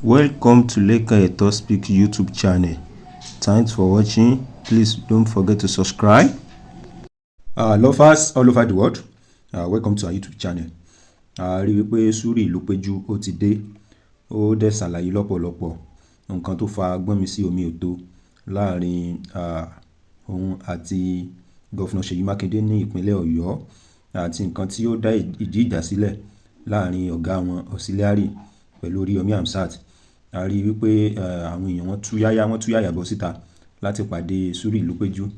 Welcome to Leka Eto Speak YouTube channel. Thanks for watching. Please don't forget to subscribe. Lovers all over the world, welcome to our YouTube channel. Rí wípé Suri Ilupeju ó ti dé, ó dẹ̀ ṣàlàyé lọ́pọ̀lọpọ̀ nǹkan tó fa gbọ́nmi sí omi òtó láàrin òun àti Gọ́fúnà Seyi Makinde ní ìpínlẹ̀ Ọ̀yọ́ àti nǹkan tí ó dá ìjì ìjà sílẹ̀ láàrin ọ̀gá wọn auxiliary pẹ̀lú Oriyomi Hamzat. A rí wípé àwọn èèyàn wọ́n tú yáyà bọ́ síta láti pàdé Suri Ilupeju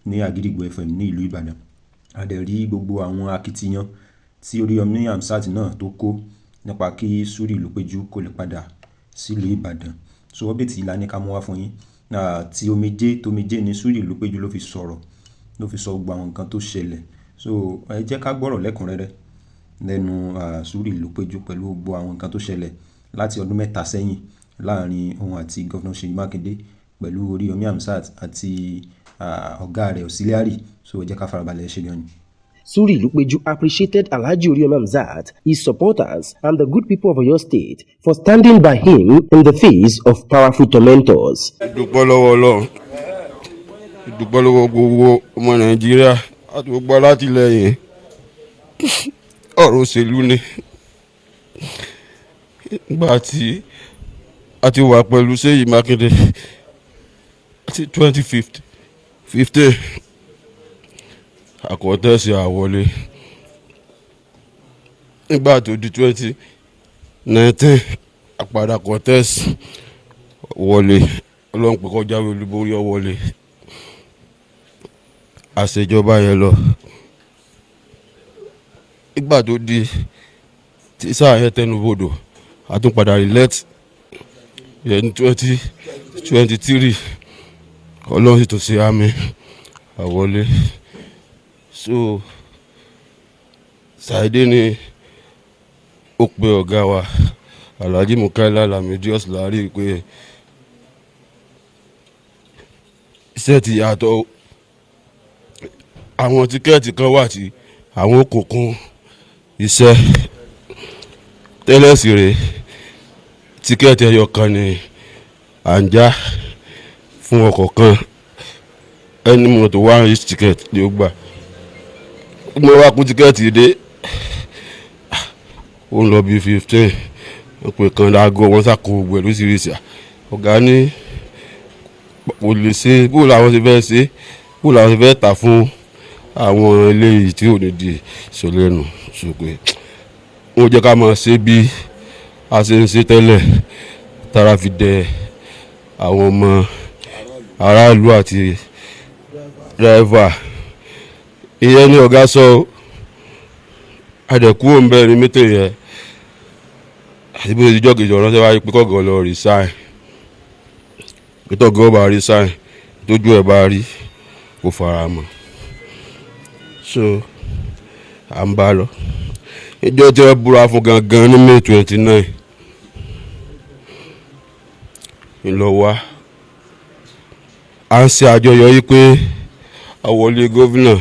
ní Àgídìgbò FM ní ìlú Ìbàdàn. A dẹ̀ rí gbogbo àwọn akitiyan tí Oriyomi Hamzat náà tó kó nípa kí Suri Ilupeju kó lè padà sílùú Ìbàdàn. So update ìlà ní ká mú wá fún yín. Tí omijé ni Suri Ilupeju ló fi sọ̀rọ̀, ló fi sọ gbogbo àwọn nǹkan tó ṣẹlẹ̀. So ẹ jẹ́ ká gbọ́rọ̀ lẹ́kùnrẹ́rẹ́ lẹ́nu Suri Ilupeju pẹ̀lú gbogbo àwọn nǹkan tó ṣẹlẹ̀ láti ọdún mẹ́ta sẹ́yìn láàrin òun àti Gọ́fúnà Seyi Makinde pẹ̀lú Oriyomi Hamzat àti ọ̀gá rẹ̀ auxiliary. So ẹ jẹ́ ká farabalẹ̀ ṣe gan ni. Suri Ilupeju appreciated Alhaji Oriyomi Hamzat, his supporters, and the good people of Oyo State for standing by him in the face of powerful tormentors. Ìdúpẹ́ lọ́wọ́ Ọlọ́run, ìdúpẹ́ lọ́wọ́ gbogbo ọmọ Nàìjíríà àti gbogbo alátìlẹyìn. Ọ̀rọ̀ òṣèlú ni. Nígbà tí a ti wà pẹ̀lú Seyi Makinde àti 2015 àkọ́tẹ́sì àwọlé. Nígbà tó di 2019 àpàdà kọ́tẹ́sì wọlé. Ọlọ́run pé kó jáwé olúborí ó wọlé. Àṣejọba yẹn lọ. Nígbà tó di tí sáà yẹn tẹnubodò a tún padà relent yẹn ní 2023 Ọlọ́run sì tó ṣe àmì àwọlé. So Ṣàìdé ni ó pe ọ̀gá wa Alhaji Mukaila Lamidi Larin pé iṣẹ́ ti yàtọ̀, àwọn tíkẹ́ẹ̀tì kan wà tí àwọn òkùnkùn iṣẹ́ tẹ́lẹ̀ sí rẹ̀ tíkẹ́ẹ̀tì ẹyọ kan ni à ń já fún ọkọ̀ kan, ẹni mọ́tò wá rí tíkẹ́ẹ̀tì ni ó gbà. Mo wá kún tíkẹ́ẹ̀tì dé ó ń lọ bí 15 pé kan láago wọn sàkó gbogbo ẹ̀ lóṣìṣì. Ọ̀gá ní kò lè ṣe bó làwọn ṣe fẹ́ ṣe, bó làwọn ṣe fẹ́ tà fún àwọn eléyìí tí ò ní di ìṣòlẹ́nu. So pé wọ́n jẹ́ ká máa ṣe bí a ṣe ń ṣe tẹ́lẹ̀ tára fi dẹ àwọn ọmọ aráàlú àti dráìvà. Ìyẹn ni ọ̀gá sọ àdẹ̀kú òǹbẹ́ ní mítè yẹn àti bó ṣe jọ́ kejì ọ̀rọ̀ ṣe wáyé pé kọ́gọ̀ lọ resign. Pé tọ́gọ̀ bá resign tójú ẹ̀ bá rí kò fara mọ́. So à ń bá lọ. Ìjọ tí wọ́n búra fún gangan ní May 29 ńlọ wá. À ń ṣe àjọyọ̀ yìí pé àwọlé gómìnà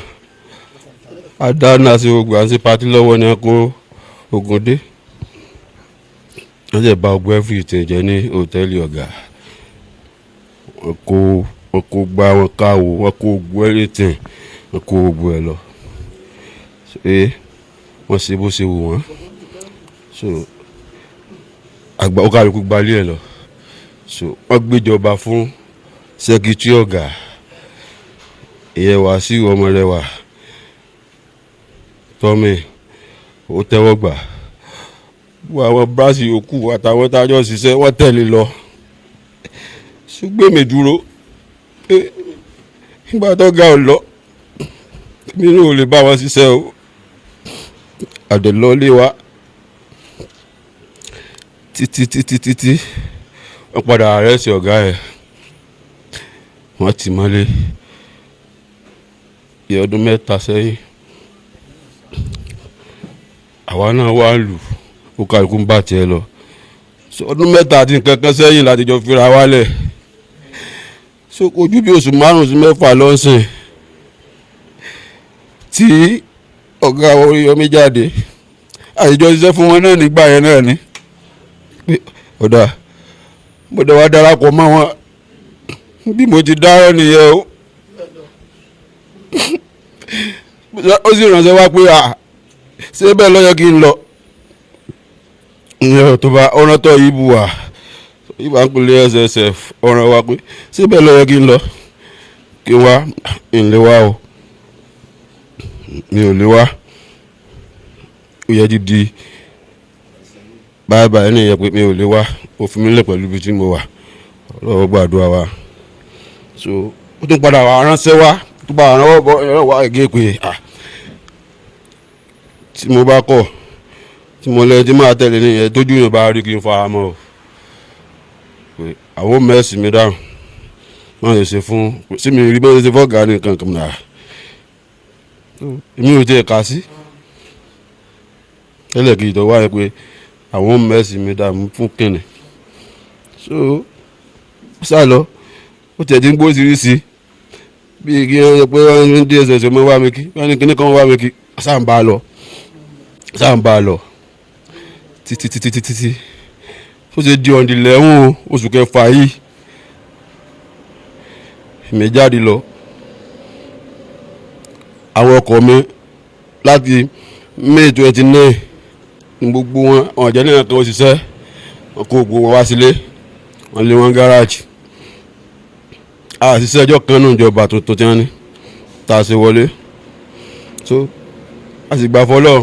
adáná sí gbogbo àti pátí lọ́wọ́ ni a kó ogun dé. Wọ́n sì bá ogun everything jẹ́ ní hòtẹ́ẹ̀lì ọ̀gá. Wọ́n kó gbá wọn káwò, wọ́n kó ogun everything, wọ́n kó gbogbo ẹ̀ lọ. Wọ́n ṣe bó ṣe wù wọ́n. So àgbà ó kálukú gbalé ẹ̀ lọ. So wọ́n gbéjọba fún sẹ́kítírì ọ̀gá ìyẹn wá sí ọmọlẹ́wà tọ́mì ó tẹ́wọ́ gbà. Àwọn bíráṣì yòókù àtàwọn tájọ́ ṣiṣẹ́ wọ́n tẹ̀lé lọ. Ṣùgbọ́n mi dúró nígbà tó ga ọ̀ lọ mi ò lè bá wọn ṣiṣẹ́ o. Àdèlọ́lé wa títí wọ́n padà àrẹ́sì ọ̀gá ẹ̀, wọ́n ti mọ́lé ọdún mẹ́ta sẹ́yìn. Àwa náà wá lù ó kálukú ń bá tiẹ̀ lọ. So ọdún mẹ́ta àti nǹkan kan sẹ́yìn láti jọ fira wálẹ̀. So ojú bí oṣù 5 sí 6 lọ́sìn tí ọ̀gá Oriyomi Jade àìjọ ṣiṣẹ́ fún wọn náà nígbà yẹn náà ni pé ọ̀dà mo dẹ̀ wá darapọ̀ mọ́ wọn bí mo ti dárọ́ nìyẹn o. Ó sì ránṣẹ́ wá pé ṣé bẹ́ẹ̀ ló yẹ kí n lọ. ìyẹn tó bá ọ̀ràn tó yìí bù wá ìbá ń pèlè SSF ọ̀ràn wa pé ṣé bẹ́ẹ̀ ló yẹ kí n lọ kí n wá n lè wá o mi ò lè wá ó yẹ ti di báyìí ní ìyẹn pé mi ò lè wá ó fi mí lẹ̀ pẹ̀lú ibi tí mo wà ọlọ́wọ́ gbàdúrà wa so ó tún padà wá ránṣẹ́ wá tó bá ránwọ́ bọ́ ẹ̀rọ wá ẹ̀gẹ́ pé tí mo bá kọ̀ tí mo lẹ́yìn tí máa tẹ̀lé nìyẹn tójú yẹn bá rí kí n fara mọ́ o pé àwọn mẹ́sì mi dáhùn wọ́n lè ṣe fún sí mi rí bẹ́ẹ̀ ṣe fọ́ọ̀gá ní nǹkan kan náà èmi ò tiẹ̀ kà sí tẹ́lẹ̀ kì í tọ́ wáyé pé àwọn mẹ́sì mi dáhùn fún kìnnì so ó sá lọ ó tiẹ̀ ti ń gbó sírísí bíi kí wọ́n sọ pé wọ́n ní DSS ọmọ wá mi kí wọ́n ní kíní kan wá mi kí sáà ń bá a lọ títí ó ṣe di ọ̀ndìlẹ́wọ̀n oṣù kẹfà yìí èmi jáde lọ àwọn ọkọ̀ mi láti May 29 ní gbogbo wọn ọ̀jẹ̀ náà kan òṣìṣẹ́ wọn kó gbogbo wọn wá sílé wọn lé wọn gáràjì àṣìṣe ẹjọ́ kan náà ìjọba tuntun tí wọ́n ní tá a ṣe wọlé so a sì gbà fọlọ́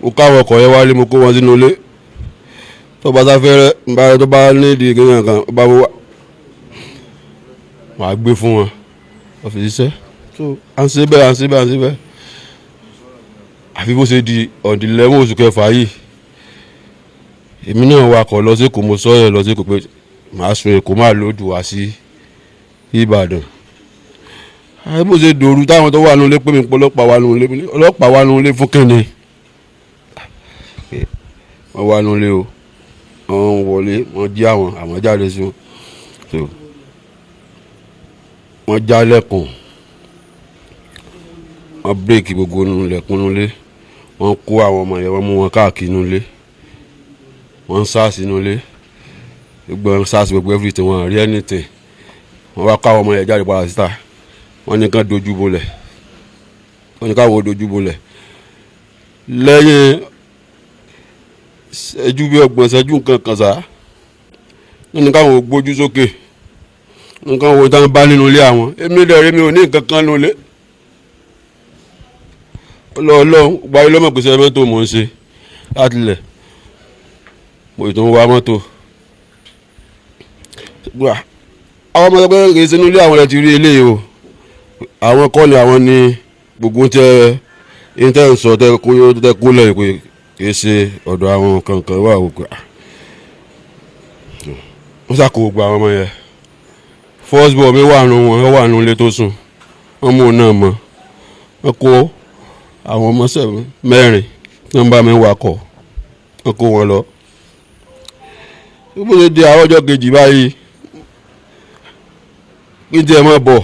mo káwọn ọkọ̀ yẹn wálé mo kó wọn sínú ilé tó bá sáfẹ́rẹ́ nbàrẹ́ tó bá nídìí kéèyàn kan bá wà wàá gbé fún wọn ọ̀fìsì iṣẹ́ so à ń ṣe bẹ́ẹ̀ àfi bó ṣe di ọ̀dìlẹ́wọ̀n oṣù kẹfà yìí èmi náà wakọ̀ lọ sí Èkó mo sọ yẹn lọ sí Èkó pé màá sun Èkó máa lòdù wá sí Ìbàdàn àfi bó ṣe dòru táwọn tó wà nínú ilé pé mi ọlọ́pàá wà nínú ilé fún kẹ́ni wọ́n wà nínú ilé o wọ́n wọlé wọ́n jí àwọn jáde sí wọn so wọ́n já lẹ́kùn wọ́n bírèkì gbogbo lẹ́kùn nulẹ̀ wọ́n kó àwọn ọmọ yẹn wọ́n mú wọn káàkiri nulẹ̀ wọ́n sá sí nulẹ̀ gbogbo wọn sá sí gbogbo everything wọn rí anything wọ́n wá ká àwọn ọmọ yẹn jáde padà síta wọ́n ní ká dojú bolẹ̀ wọ́n ní ká wọ́n dojú bolẹ̀ lẹ́yìn ṣẹ́jú bí ọgbọ̀n ṣẹ́jú nǹkan kan sá wọ́n ní káwọn gbójú sókè nǹkan wo tán bá nínú ilé àwọn èmi dẹ̀rẹ́ mi ò ní nǹkan kan nínú ilé ọlọ́ọ̀lọ́ọ̀ gbáyé lọ́mọ̀ pèsè mọ́tò mò ń ṣe láti lẹ̀ mo ìtàn wa mọ́tò àwọn ọmọ ẹgbẹ́ kìí sínú ilé àwọn ẹ̀ ti rí eléyìí o àwọn kọ́ ni àwọn ní gbogbo tẹ ń sọ tẹ kó lẹ́yìn pé kìí ṣe ọ̀dọ̀ àwọn kankan wà òkú wọ́n ṣàkó gbogbo àwọn ọmọ yẹn first ball mi wà nù ilé tó sùn wọ́n mú un náà mọ́ wọ́n kó àwọn ọmọ mẹ́rin nọ́mbà mi wakọ̀ wọ́n kó wọn lọ bó ṣe di àwọn ọjọ́ kejì báyìí kí n tiẹ̀ máa bọ̀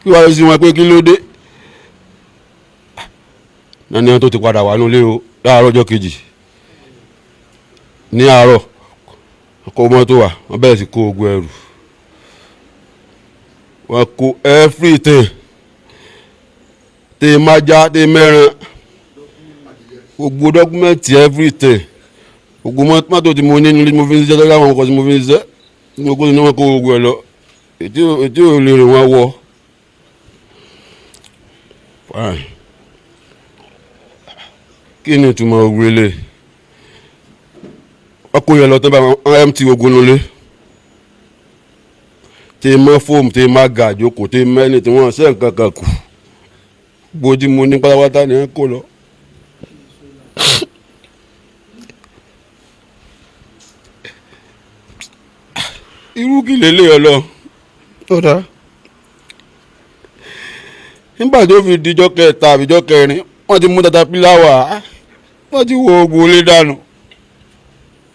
kí wàá sí wọn pé kí ló dé nani wọn tó ti padà wà nílé o láàárọ̀ ọjọ́ kejì ní àárọ̀ kó mọ́tò wà wọ́n bẹ̀rẹ̀ sí kó ogun ẹrù wọ́n kó everything tẹ májá tẹ mẹ́ran gbogbo dọ́kúmẹ́ǹtì everything gbogbo mọ́tò tí mo ní nílé mo fi ń ṣiṣẹ́ lọ́wọ́ àwọn ọkọ̀ tí mo fi ń ṣiṣẹ́ mo kó ní wọ́n kó ogun ẹ̀ lọ ètí ò lè rìn wọ́n wọ kí ni ìtumọ̀ ogun ilé ọkọ̀ yẹn lọ tán bá wọn mt ogun nulẹ̀ tí mọ́ fóòmù tí má ga àjókòó tí mẹ́ni tí wọ́n ṣe nǹkan kan kù gbòdì mo ní pátápátá ni ẹ kó lọ. irú kí lélẹ̀ ọ lọ ọ̀dà nígbà tó fi dijọ́ kẹta àbíjọ́ kẹrin wọ́n ti mú tatapílà wá wọ́n ti wo ogun olé dànù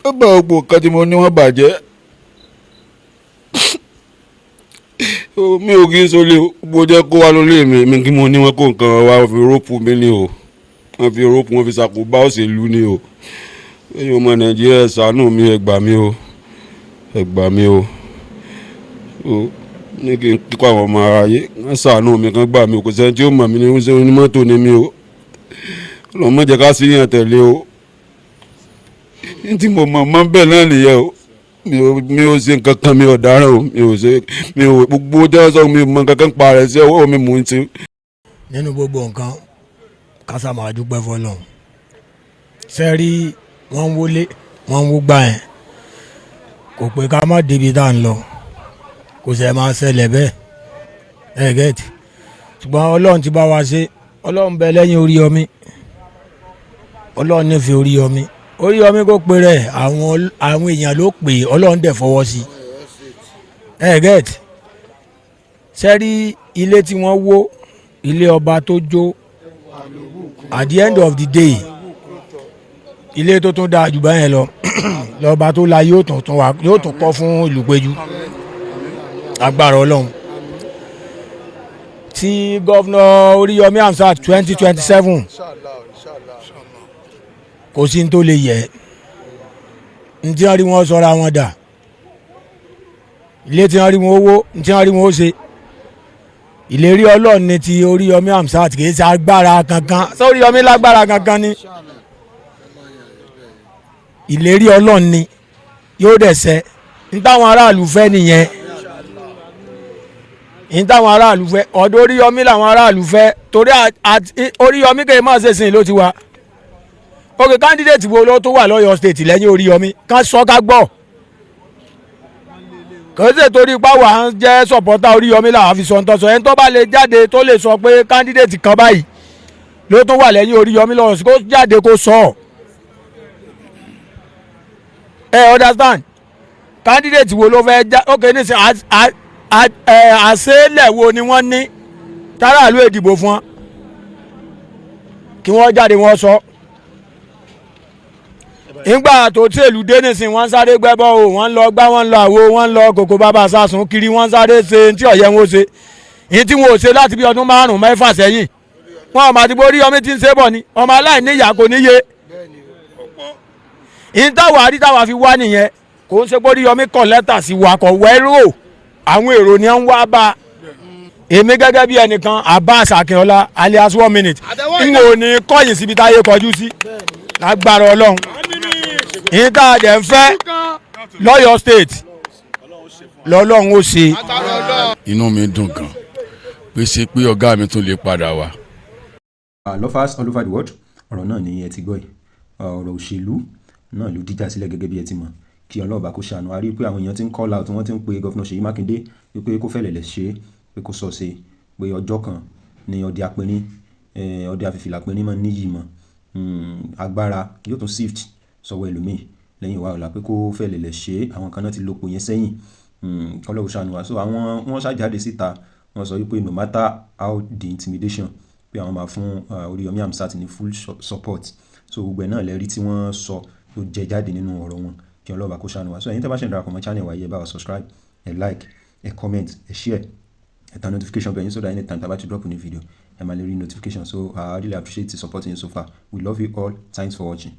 ó bá gbogbo kan tí mo ní wọ́n bàjẹ́ mi ò kí n sọ lé bó jẹ́ kó wá lólé mi kí mo ní wọn kó nǹkan wá fi róòpù mi ní o wọ́n fi róòpù wọn fi ṣàkóbá òṣèlú ní o ẹ̀yin ọmọ Nàìjíríà ṣàánú mi ẹ gbà mí o ẹ gbà mí o ní kí n kíkọ́ àwọn ọmọ aráyé wọ́n ṣàánú mi kan gbà mí o kò sẹ́ni tí ó mọ̀ mí ní oúnjẹ onímọ́tò ni mi o ọlọ́run má jẹ́ ká sí yàn tẹ̀lé o ní tí mo mọ̀ mọ́ bẹ́ẹ̀ náà nìyẹn o mi ò ṣe nǹkan kan mi ò dáràn o mi ò gbogbo jẹ́ sọ mi mọ nǹkan kan pa rẹ̀ sí ọwọ́ mi mò ń ṣe. nínú gbogbo nǹkan kásá máa dúpẹ́ fọlọ́run sẹ́rí wọ́n ń wọlé wọ́n ń wúgbà yẹn kò pé ká má débi tá à ń lọ kò sẹ́ máa ṣẹlẹ̀ bẹ́ẹ̀ ẹ̀ gẹ́tì ṣùgbọ́n ọlọ́run ti bá wa ṣe ọlọ́run bẹ lẹ́yìn Oríyọmí ọlọ́run nífẹ̀ẹ́ Oríyọmí kò pé rẹ̀ àwọn èèyàn ló pè é ọlọ́run dẹ̀ fọwọ́ sí ẹ̀ gẹ́tì sẹ́rí ilé tí wọ́n wó ilé ọba tó jó at the end of the day ilé tó tún dáa jù báyẹn lọ lọ́ba tó la yóò tún kọ́ fún Ilupeju agbára ọlọ́run tí gọ́vnà Oriyomi Hamzat 2027 kò sí ní tó lè yẹ ní tí wọ́n rí wọn sọ́ra wọn dà ilé tí wọ́n rí wọn owó ní tí wọ́n rí wọn ó ṣe ìlérí ọlọ́run ní ti Oriyomi Hamzat kì í ṣe agbára kankan ṣé Oriyomi lágbára kankan ni ìlérí ọlọ́run ni yóò dẹ̀ ṣẹ ní táwọn aráàlú fẹ́ nìyẹn ní táwọn aráàlú fẹ́ ọ̀dọ̀ Oriyomi làwọn aráàlú fẹ́ torí Oriyomi kò má ṣe sìn ló ti wá òkè candidate wo ló tó wà lọ́yọ̀ state lẹ́yìn Oriyomi kan sọ ká gbọ́ kò sí torí pàwọ́ jẹ́ supporter Oriyomi làwọn fi sọ ń tọ́sọ ẹni tó bá lè jáde tó lè sọ pé candidate kan báyìí ló tó wà lẹ́yìn Oriyomi lọ́wọ́ sí kó jáde kó sọ ọ́ understand candidate wo ló fẹ́ já ok ní sẹ́ àṣẹ́lẹ̀ wo ni wọ́n ní táràlú ìdìbò fún wọn kí wọ́n jáde wọ́n sọ nígbà tó tẹ̀lú dé nísìn wọ́n sáré gbẹ́bọ́ o wọ́n lọ gbá wọ́n lọ àwo wọ́n lọ kòkó bàbá sásùn kiri wọ́n sáré ṣe tí ọ̀yẹ́ wọn ṣe ní tí wọn ò ṣe láti bí ọdún 5-6 sẹ́yìn wọn ò mà ti borí Oriyomi tí ń ṣe bọ̀ ni ọmọ aláìníyà kò níye ìtawà àdìtawà fi wá nìyẹn kò ń ṣe pé Oriyomi kọ lẹ́tà sí wa kọ̀ wẹ́rò àwọn èrò ni wọ́n wá bá èmi gẹ́gẹ́ bí ẹnìkan Abbas Akínọlá alias 1 minute n ò ní kọ́yìn síbi táyé kọjú sí lágbára ọlọ́run ìta àdẹ̀ ń fẹ́ lọ́yọ̀ state lọ́lọ́run ó ṣe. inú mi dùn gan pé ṣe pé ọ̀gá mi tún lè padà wá. Lovers all over the world ọ̀rọ̀ náà ni ẹ ti gbọ́ yìí ọ̀rọ̀ òṣèlú náà ló díjà sílẹ̀ gẹ́gẹ́ bí ẹ ti mọ̀ kí ọlọ́ọ̀bá kó ṣàánú a rí pé àwọn èèyàn ti ń call out wọ́n ti ń pe gọ́fìnà Seyi Makinde pé kó fẹ́lẹ̀ lẹ̀ ṣe pé kó sọ ṣe pé ọjọ́ kan ni ọdẹ apẹni ọdẹ afẹ́fìlà apẹni máa níyì mọ́ agbára yóò tún shift sọ́wọ́ ẹlòmíì lẹ́yìn wa ọ̀la pé kó fẹ́lẹ̀ lẹ̀ ṣe àwọn kan náà ti lòpọ̀ yẹn sẹ́yìn kọ́lọ́wọ́ ṣàánú wa so àwọn wọ́n ṣàjáde síta wọ́n sọ wípé no matter how the intimidation pé àwọn máa fún Oriyomi Hamzat ní full support so gbogbo ẹ̀ náà lẹ́rí tí wọ́n sọ tó jẹ jáde nínú ọ̀rọ̀ wọn kí ọlọ́ba kó ṣàánú wa so ẹ̀yin tẹ́ bá ṣe ń darapọ̀ mọ́ channel wa yẹ bá wa subscribe ẹ like ẹ comment ẹ share ẹ tan notification bell yín so that anytime tá bá ti drop new video ẹ máa lè rí notification so I really appreciate the support you so far we love you all thanks for watching.